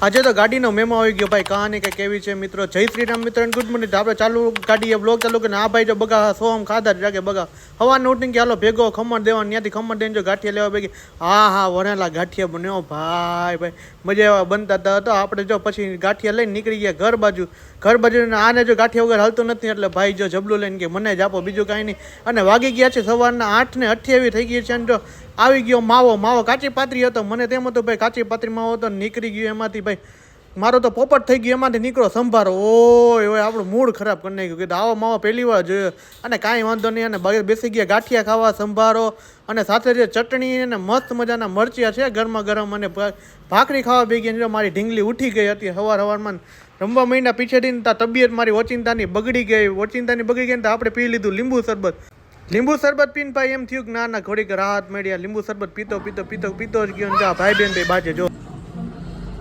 આજે તો ગાડીનો મેમો આવી ગયો ભાઈ, કહાની કંઈક કેવી છે મિત્રો. જય શ્રી રામ મિત્રો, ગુડ મોર્નિંગ. આપણે ચાલુ ગાડીએ બ્લોગ ચાલુ કરીને આ ભાઈ જો બગા સોમ ખાધા જ રાખે બગા હવાને ઉઠીને કે હાલો ભેગો ખમણ દેવા, ત્યાંથી ખમણ દઈને જો ગાંઠિયા લેવા ભેગી. હા વણેલા ગાંઠિયા બન્યો ભાઈ મજા એવા બનતા હતા. તો આપણે જો પછી ગાંઠિયા લઈને નીકળી ગયા ઘર બાજુ. આને જો ગાંઠિયા વગર હાલતું નથી એટલે ભાઈ જો જબલું લઈને કે મને જ આપો, બીજું કાંઈ નહીં. અને વાગી ગયા છે સવારના 8:28 થઈ ગઈ છે. અને જો આવી ગયો માવો કાચી પાતરી હતો. મને તેમ હતું ભાઈ કાચી પાતરી માવો હતો, નીકળી ગયો એમાંથી ભાઈ. મારો તો પોપટ થઈ ગયો, એમાંથી નીકળો સંભારો. ઓય આપણું મૂડ ખરાબ કરી નાખ્યું કે આવો માવો પહેલી વાર જોયો. અને કાંઈ વાંધો નહીં. અને બેસી ગયા ગાંઠિયા ખાવા, સંભારો અને સાથે જે ચટણી અને મસ્ત મજાના મરચિયા છે ગરમા ગરમ, અને ભાખરી ખાવા ભેગી. જો મારી ઢીંગલી ઉઠી ગઈ હતી સવારમાં રમવા મહિના પીછેથી. તબિયત મારી ઓચિંતાની બગડી ગઈ ને આપણે પી લીધું લીંબુ શરબત પીને ભાઈ એમ થયું કે ના ઘડીક રાહત મળી. લીંબુ શરબત પીતો જ ગયો. ભાઈ બેન ભાઈ બાજે જો